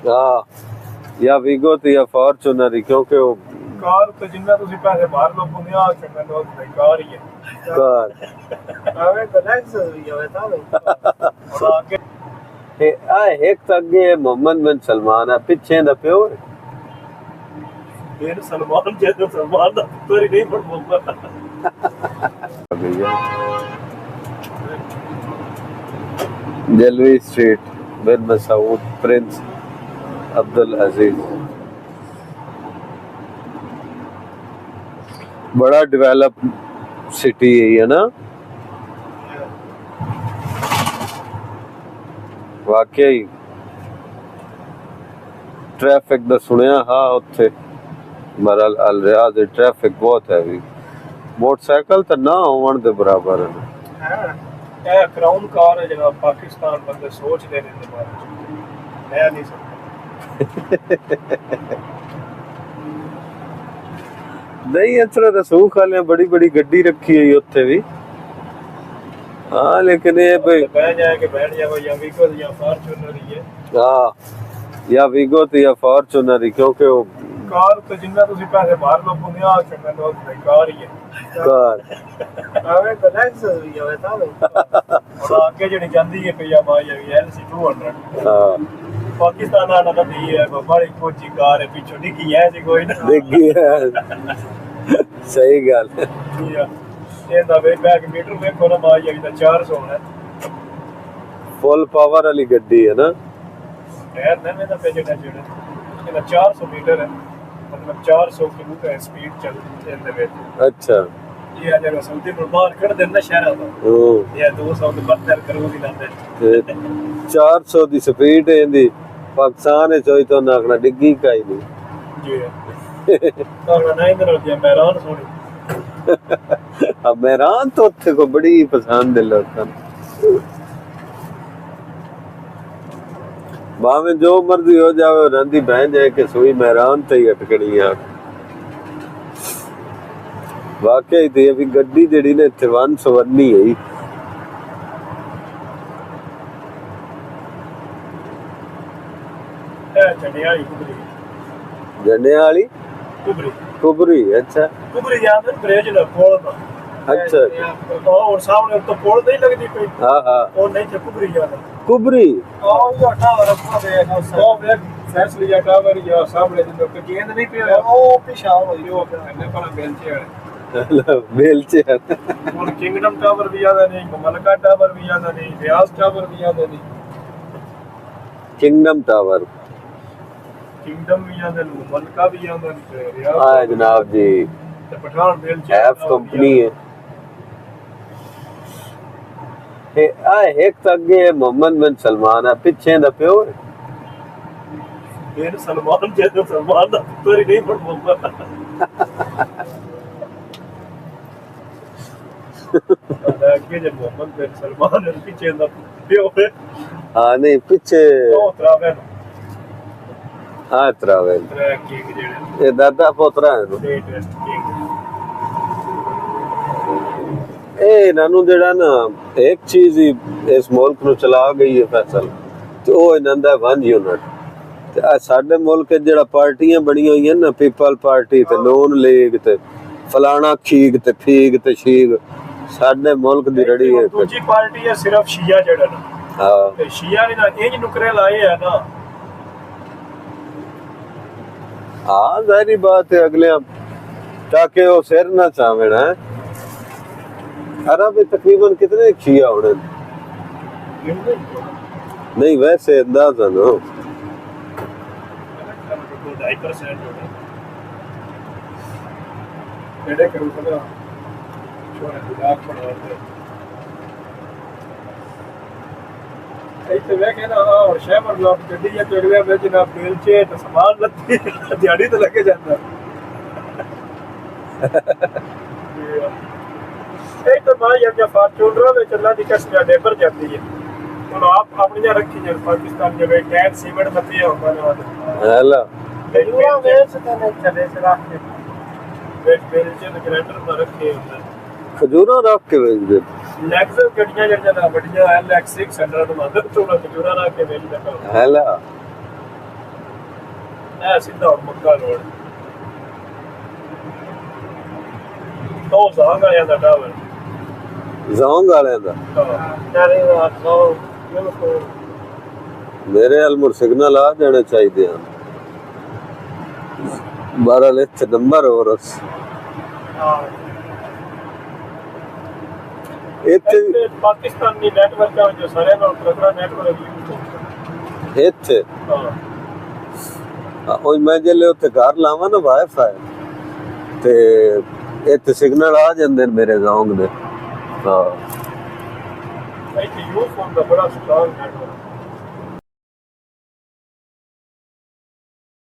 हाँ या वीगो तो या फॉर्च्यूनर ही, क्योंकि वो ਕਾਰ ਤੇ ਜਿੰਨਾ ਤੁਸੀਂ ਪੈਸੇ ਬਾਹਰ ਲੋਕੋਗੇ ਆ ਚੰਗਾ ਲੋਕ ਕਾਰ ਹੀ ਹੈ कार ਆਵੇ ਤਾਂ ਲੈਕਸਸ ਵੀ ਹੋਵੇ ਤਾਂ ਹੁਣ ਅੱਗੇ एक तो अगे मोहम्मद बिन सलमान है, पिछे दा प्यो है। ਫਿਰ ਸਲਮਾਨ ਜਦੋਂ ਸਲਮਾਨ ਦਾ ਪੁੱਤਰ ਹੀ ਨਹੀਂ ਪਰ ਮੁਹੰਮਦ जलवी स्ट्रीट बिन मसूद प्रिंस अब्दुल अजीज, बड़ा डेवलप सिटी है ना वाकई। ट्रैफिक दा सुनिया हाँ उत्थे मरल अल रियाज ट्रैफिक बहुत है भी, मोटरसाइकिल तो ना होवन दे बराबर है। ਇਹ ਕਰਾਊਨ ਕਾਰ ਹੈ ਜਿਹੜਾ ਪਾਕਿਸਤਾਨ ਬੰਦੇ ਸੋਚਦੇ ਨੇ ਇਹਦੇ ਬਾਰੇ ਮੈਂ ਨਹੀਂ नहीं इस तरह रसूख वाले बड़ी बड़ी गड्डी रखी है उत्थे भी, हाँ लेकिन ये भाई बैठ जाएगा बैठ जाएगा या वीगो या फॉर्च्यूनर ही है हाँ या वीगो तो या फॉर्च्यूनर ही, क्योंकि वो ਕਾਰ ਤੇ ਜਿੰਨਾ ਤੁਸੀਂ ਪੈਸੇ ਬਾਹਰ ਲੋਕੋਗੇ ਆ ਚੰਗਾ ਲੋਕ ਕਾਰ ਹੀ ਹੈ कार ਆਵੇ ਤਾਂ ਲੈਕਸਸ ਵੀ ਹੋਵੇ ਤਾਂ ਹੁਣ ਅੱਗੇ ਜਿਹੜੀ ਜਾਂਦੀ ਹੈ ਪਈਆ ਬਾਈ ਹੈ LC 200 हाँ ਪਾਕਿਸਤਾਨ ਵਾਲਾ ਤਾਂ ਨਹੀਂ ਹੈ ਬੜੀ ਕੋਚੀ ਕਾਰ ਹੈ ਪਿੱਛੋਂ ਡਿੱਗੀ ਹੈ ਜੀ ਕੋਈ ਨਾ डिग्गी है सही गल है। ਇਹਦਾ ਵੇ ਬੈਕ ਮੀਟਰ ਵੇਖੋ ਨਾ ਬਾਈ ਹੈ ਤਾਂ 400 ਹੋਣਾ फुल पावर वाली गड्डी है ना। ਟਾਇਰ ਨਵੇਂ ਦਾ ਜਿਹੜਾ ਜਿਹੜਾ ਇਹਦਾ 400 ਮੀਟਰ ਹੈ मतलब 400 किलोमीटर स्पीड चलती है ਵਿੱਚ अच्छा ਇਹ ਅਜੇ ਰਸੂਲਦੀ ਨੂੰ ਬਾਹਰ ਕੱਢ ਦੇਣਾ ਸ਼ਹਿਰਾਂ ਤੋਂ ओ ਇਹ 200 ਤੋਂ ਬੱਤਰ ਕਰੋਗੀ ਲਾਂਦੇ ते 400 दी स्पीड है इंदी, पाकिस्तान है चोई तो नाखना डिग्गी का ही नहीं ਜੀ ਤਾਂ ਨਾ ਇਧਰ ਹੋ ਗਿਆ ਮੈਰਾਨ ਸੋਣੀ अब मेहरान तो उत्थे को बड़ी पसंद है लोगों को, भावे जो मर्जी हो जावे रंदी बहन जाए कि सुई मेहरान ते ही अटकनी है। वाकई ते अभी गड्डी जेड़ी ने इत्थे वन सवरनी है ही। ਇਹ ਚੰਡੀਗੜ੍ਹ ਹੀ ਕੁਬਰੀ जने वाली ਕੁਬਰੀ कुबरी अच्छा ਕੁਬਰੀ ਜਾਂਦੇ ਬ੍ਰਿਜ ਨਾ ਕੋਲ ਦਾ अच्छा ਔਰ ਸਾਹਮਣੇ ਉੱਤੇ ਪੁਲ ਨਹੀਂ ਲੱਗਦੀ ਪਈ हाँ हाँ ਉਹ ਨਹੀਂ ਤੇ ਕੁਬਰੀ ਜਾਂਦਾ कुबरी ਉਹ ਟਾਵਰ ਅੱਪਾ ਦੇ ਉਹ ਵੇ ਫੈਸਲੀ ਜਾਂ ਟਾਵਰ ਜਾਂ ਸਾਹਮਣੇ ਜਿੱਦੋਂ ਕਿ ਗੇਂਦ ਨਹੀਂ ਪਿਆ ਉਹ ਪਿਛਾ ਹੋਈ ਉਹ ਇਹਨੇ ਪਰ ਬੇਲਚੇ ਵਾਲੇ बेलचे ਹੁਣ ਕਿੰਗਡਮ ਟਾਵਰ ਵੀ ਆਦਾ ਨਹੀਂ ਮਲਕਾ ਟਾਵਰ ਵੀ ਆਦਾ ਨਹੀਂ ਰਿਆਜ਼ ਟਾਵਰ ਵੀ ਆਦਾ ਨਹੀਂ किंगडम टावर ਕਿੰਗਡਮ ਵੀ ਆਦਾ ਨਹੀਂ ਮਲਕਾ ਵੀ ਆਦਾ ਨਹੀਂ ਰਿਆਜ਼ हाँ जनाब जी ਤੇ ਪਠਾਨ ਬੇਲਚੇ एफ कंपनी है। एक तो अगे मोहम्मद बिन सलमान है, पिछे दा प्यो है। ਫਿਰ ਸਲਮਾਨ ਜਦੋਂ ਸਲਮਾਨ ਦਾ ਪੁੱਤਰ ਹੀ ਨਹੀਂ ਪਰ ਮੁਹੰਮਦ ਅੱਗੇ ਜੇ ਮੁਹੰਮਦ ਬਿਨ ਸਲਮਾਨ ਦੇ ਪਿੱਛੇ ਦਾ ਪਿਓ ਹੈ हाँ नहीं पिछे ਉਹ ਤਰਾਵਨ हाँ ट्रैवल ਟਰੈਕ ਕਿੰਗ ਜਿਹੜੇ ये दादा पोतरा है नु। ਸਟੇਟ ਕਿੰਗ ਇਹ ਨਾਨੂੰ ਜਿਹੜਾ ਨਾ ਇੱਕ ਚੀਜ਼ ਹੀ ਇਸ ਮੁਲਕ ਨੂੰ ਚਲਾ ਗਈ ਹੈ ਫੈਸਲ, ਤੇ ਉਹ ਇਹਨਾਂ ਦਾ 1 ਯੂਨਿਟ। ਤੇ ਆ ਸਾਡੇ ਮੁਲਕ ਜਿਹੜਾ ਪਾਰਟੀਆਂ ਬਣੀਆਂ ਹੋਈਆਂ ਨਾ, ਪੀਪਲ ਪਾਰਟੀ ਤੇ ਨੂਨ ਲੀਗ ਤੇ ਫਲਾਣਾ ਖੀਗ ਤੇ ਫੀਗ ਤੇ ਸ਼ੀਗ, ਸਾਡੇ ਮੁਲਕ ਦੀ ਰੜੀ ਹੈ। ਦੂਜੀ ਪਾਰਟੀ ਹੈ ਸਿਰਫ ਸ਼ੀਆ ਜਿਹੜਾ ਨਾ, ਹਾਂ ਤੇ ਸ਼ੀਆ ਨੇ ਨਾ ਇੰਜ ਨੁਕਰੇ ਲਾਏ ਆ ਨਾ। हाँ जाहिर बात है अगले ताकि वो सिर ना चावें है। अरब में तकरीबन कितने शिया होने? नहीं वैसे अंदाजा नो 2.5% ਹੋਣਾ ਕਿਹੜੇ ਕਰੂ ਸਦਾ ਛੋਰੇ ਗੁਲਾਬ ਬਣਾਉਂਦੇ ਇੱਥੇ ਵੇਖੇ ਨਾ ਔਰ ਸ਼ਹਿਰ ਲੋਕ ਗੱਡੀ ਜਾਂ ਟਿਕਦੇ ਵਿੱਚ ਨਾ ਬੇਲਚੇ ਤੇ ਸਮਾਨ ਲੱਤੀ ਦਿਹਾੜੀ ਤੇ ਲੱਗੇ ਜਾਂਦਾ ਇਹ ਤਾਂ ਮਾਂ ਜਾਂ ਫਾਰਚੂਨਰ ਵਿੱਚ ਅੱਲਾ ਦੀ ਕਸਮ ਜਾਂ ਨੇਬਰ ਜਾਂਦੀ ਹੈ। ਹੁਣ ਆਪ ਆਪਣੀਆਂ ਰੱਖੀ ਜਾਂ ਪਾਕਿਸਤਾਨ ਜਿਵੇਂ ਟੈਂਕ ਸੀਮੈਂਟ ਮੱਤੀ ਹੁੰਦਾ ਨਾ हेलो ਉਹ ਵੇਚ ਤਾਂ ਨਹੀਂ ਚਲੇ ਸਰਾ ਵੇਚ ਬੇਲਚੇ ਤੇ ਗ੍ਰੈਂਡਰ ਪਰ ਰੱਖੇ ਹੁੰਦਾ खजूरा रख के भेज दे। ਲੈਕਸਸ ਗੱਡੀਆਂ ਜਿਹੜੀਆਂ ਨਾ ਵੱਡੀਆਂ LX600 ਮਦਰ ਤੋਂ ਖਜੂਰਾ ਰੱਖ ਕੇ ਵੇਚਦਾ ਕੰਮ हेलो ਇਹ ਸਿੱਧਾ ਹੁਣ ਮੱਕਾ ਰੋਡ ਤੋਂ ਜ਼ਾਂਗ ਵਾਲਿਆਂ ਦਾ ਟਾਵਰ ਜ਼ੌਂਗ ਵਾਲਿਆਂ ਦਾ ਨਾਲੇ ਦਾ ਤੋਂ ਬਿਲਕੁਲ ਮੇਰੇ ਅਲਮੁਰ ਸਿਗਨਲ ਆ ਜਾਣੇ ਚਾਹੀਦੇ ਹਨ। ਬਹਰਹਾਲ ਇੱਥੇ ਨੰਬਰ ਹੋਰ ਇੱਥੇ ਪਾਕਿਸਤਾਨੀ ਨੈਟਵਰਕਾਂ ਵਿੱਚ ਸਾਰਿਆਂ ਨਾਲ ਤਕੜਾ ਨੈਟਵਰਕ ਯੂਜ਼ ਹੁੰਦਾ ਇੱਥੇ ਉਹ ਮੈਂ ਜਿਹੜੇ ਉੱਥੇ ਘਰ ਲਾਵਾਂ ਨਾ ਵਾਈਫਾਈ ਤੇ ਇੱਥੇ ਸਿਗਨਲ ਆ ਜਾਂਦੇ ਨੇ ਮੇਰੇ ਜ਼ੌਂਗ ਦੇ। ਹਾਂ ਇੱਥੇ ਯੂਜ਼ ਹੁੰਦਾ ਬੜਾ ਸਟਰੋਂਗ ਨੈਟਵਰਕ